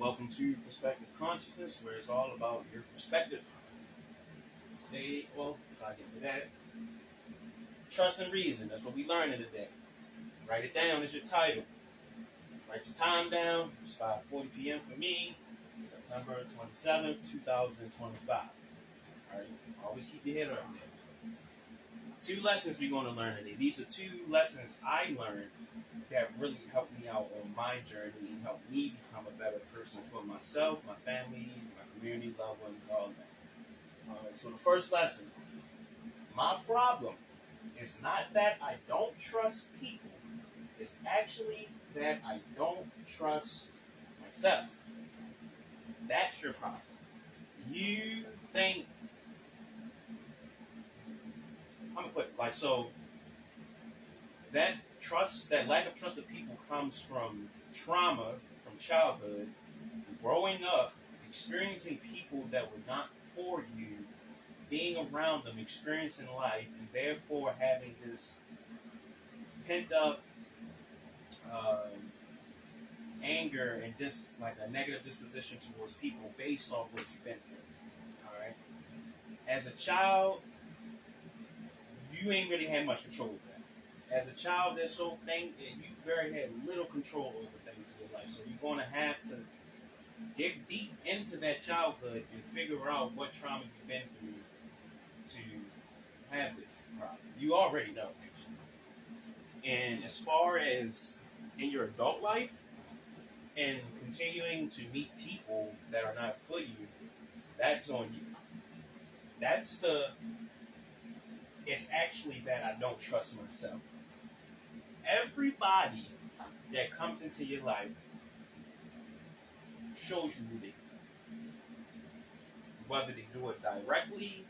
Welcome to Perspective Consciousness, where it's all about your perspective. Today, well, if I get to that, trust and reason. That's what we learning today. Write it down as your title. Write your time down. It's 5:40 p.m. for me, September 27th, 2025. All right, always keep your head up there. Two lessons we're going to learn today. These are two lessons I learned that really helped me out on my journey and helped me become a better person for myself, my family, my community, loved ones, all that. All right, so the first lesson. My problem is not that I don't trust people. It's actually that I don't trust myself. That's your problem. You think, I'm gonna put it like so. That trust, that lack of trust of people comes from trauma, from childhood, growing up, experiencing people that were not for you, being around them, experiencing life, and therefore having this pent up anger and just like a negative disposition towards people based off what you've been through. All right. As a child, you ain't really had much control of that. As a child, there's so things that you very had little control over things in your life. So you're going to have to dig deep into that childhood and figure out what trauma you've been through to have this problem. You already know. And as far as in your adult life and continuing to meet people that are not for you, that's on you. It's actually that I don't trust myself. Everybody that comes into your life shows you who they are. Whether they do it directly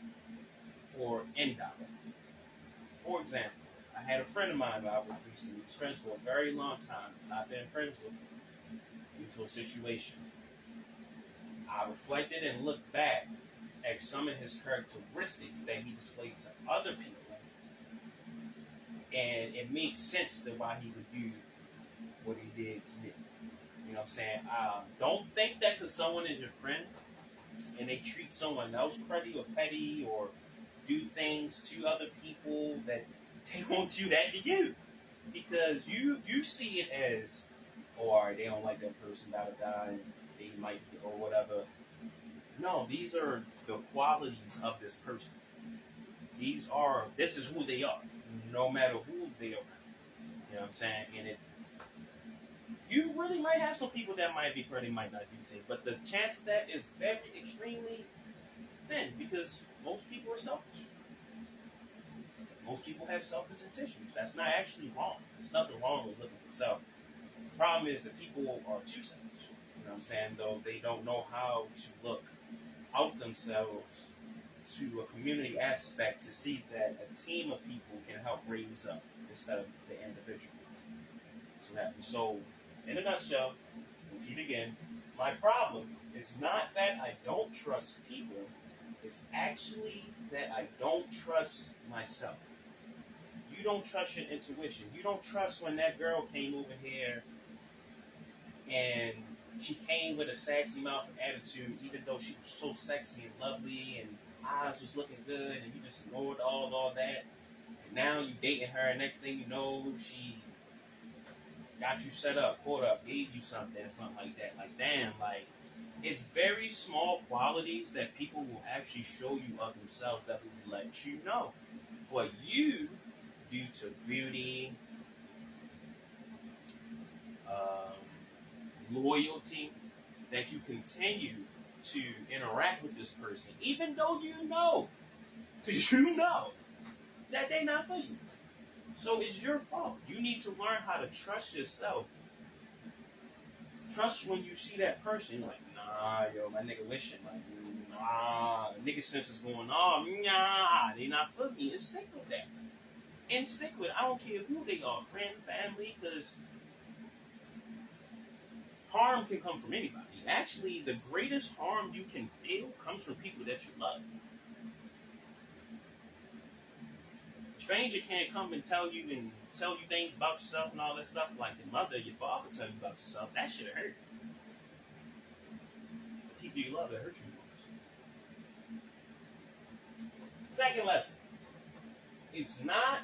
or indirectly. For example, I had a friend of mine that I was recently friends for a very long time. I've been friends with him due to a situation. I reflected and looked back at some of his characteristics that he displayed to other people. And it made sense to why he would do what he did to me. You know what I'm saying? Don't think that because someone is your friend and they treat someone else cruddy or petty or do things to other people that they won't do that to you. Because you see it as, oh, all right, they don't like that person, and they might, or whatever. No, these are the qualities of this person. This is who they are, no matter who they are. You know what I'm saying? And you really might have some people that might be pretty, might not do things, but the chance of that is very extremely thin because most people are selfish. Most people have selfish intentions. That's not actually wrong. There's nothing wrong with looking for self. The problem is that people are too selfish. You know what I'm saying? Though they don't know how to look out themselves to a community aspect to see that a team of people can help raise up instead of the individual. So in a nutshell, repeat again, my problem is not that I don't trust people, it's actually that I don't trust myself. You don't trust your intuition. You don't trust when that girl came over here and she came with a sassy mouth and attitude, even though she was so sexy and lovely and eyes was looking good, and you just ignored all that. And now you dating her, and next thing you know, she got you set up, caught up, gave you something, or something like that. Like, damn, like, it's very small qualities that people will actually show you of themselves that will let you know. But you, due to beauty, loyalty, that you continue to interact with this person, even though you know that they're not for you. So it's your fault. You need to learn how to trust yourself. Trust when you see that person, like, nah, yo, my nigga wishing, like, nah, nigga sense is going on, nah, they not for me, and stick with that. And stick with it. I don't care who they are, friend, family, because harm can come from anybody. Actually, the greatest harm you can feel comes from people that you love. A stranger can't come and tell you things about yourself and all that stuff like your mother, your father tell you about yourself. That shit hurt. do you love that hurt you most? Second lesson. It's not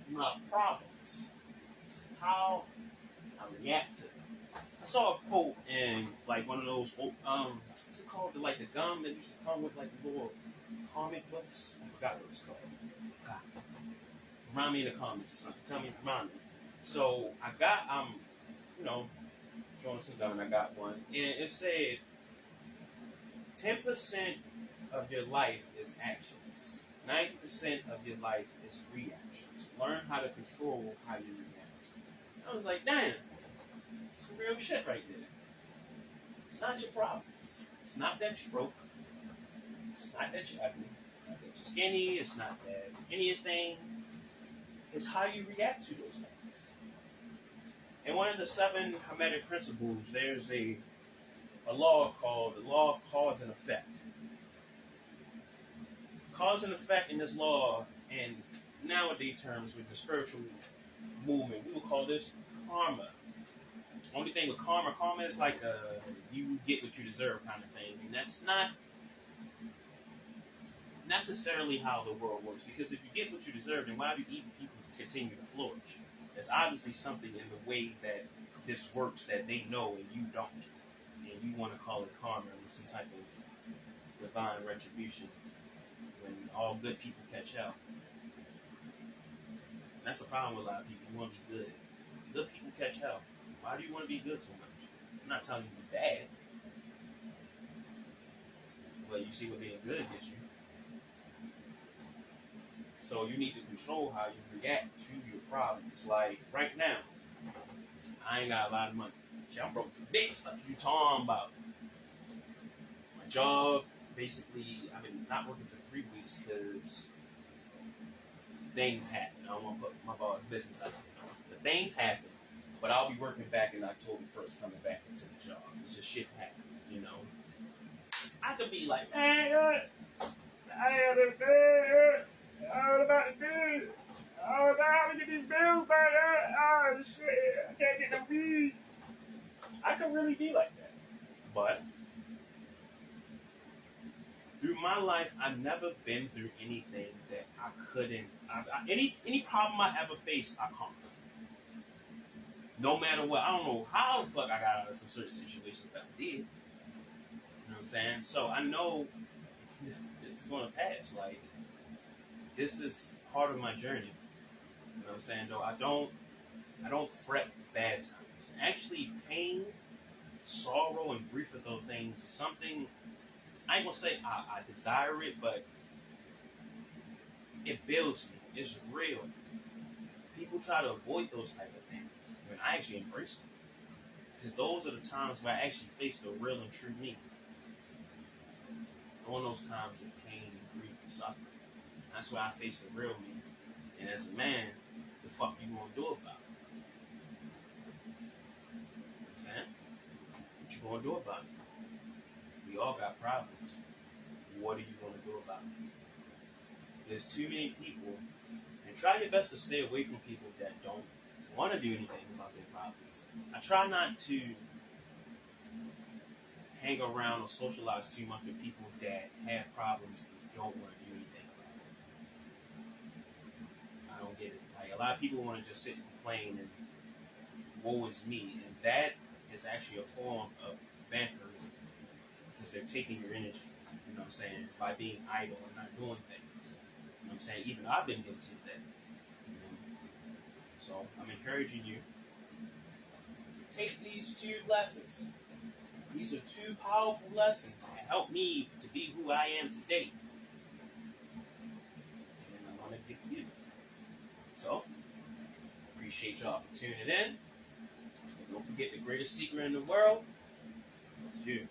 my problems. It's how I react to them. I saw a quote in like one of those what's it called? Like the gum that used to come with like the little comic books. I forgot what it's called. God. Remind me in the comments or something. Tell me, remind me. So I got showing some gum and I got one. And it said 10% of your life is actions. 90% of your life is reactions. Learn how to control how you react. I was like, damn, some real shit right there. It's not your problems. It's not that you're broke. It's not that you're ugly. It's not that you're skinny. It's not that anything. It's how you react to those things. In one of the 7 Hermetic principles, there's a law called the law of cause and effect. Cause and effect in this law, and nowadays terms with the spiritual movement, we will call this karma. Only thing with karma is like you get what you deserve kind of thing, and that's not necessarily how the world works. Because if you get what you deserve, then why do evil people continue to flourish? There's obviously something in the way that this works that they know and you don't, and you want to call it karma and some type of divine retribution when all good people catch out. And that's the problem with a lot of people. You want to be good. Good people catch out. Why do you want to be good so much? I'm not telling you to be bad. But you see what being good gets you. So you need to control how you react to your problems. Like right now, I ain't got a lot of money. Shit, I'm broke as a bitch. What you talking about? My job, basically, I've been not working for 3 weeks because things happen. I don't want to put my boss' business out there. But things happen. But I'll be working back in October 1st, coming back into the job. It's just shit happening, you know. I could be like, man, I had a bed. What about the bill? Oh, now how to get these bills back? Oh, shit. I can't get no weed. I could really be like that. But through my life, I've never been through anything that I couldn't. Any problem I ever faced, I conquered. No matter what. I don't know how the fuck I got out of some certain situations that I did. You know what I'm saying? So I know this is going to pass. Like, this is part of my journey. You know what I'm saying? Though I don't fret bad times. Actually, pain, sorrow, and grief of those things is something, I ain't gonna say I desire it, but it builds me. It's real. People try to avoid those type of things. When I actually embrace them. Because those are the times where I actually face the real and true me. During those times of pain and grief and suffering. That's why I face the real me. And as a man, the fuck you gonna do about it? You know what I'm saying? What you gonna do about it? We all got problems. What are you gonna do about it? There's too many people, and try your best to stay away from people that don't want to do anything about their problems. I try not to hang around or socialize too much with people that have problems and don't want to do anything about it. I don't get it. Like, a lot of people want to just sit and complain and woe is me, and that is actually a form of vampirism because they're taking your energy. You know what I'm saying? By being idle and not doing things. You know what I'm saying? Even I've been guilty of that. So I'm encouraging you to take these 2 lessons. These are 2 powerful lessons that help me to be who I am today. And I want to give you. So, appreciate y'all for tuning in. And don't forget the greatest secret in the world is you.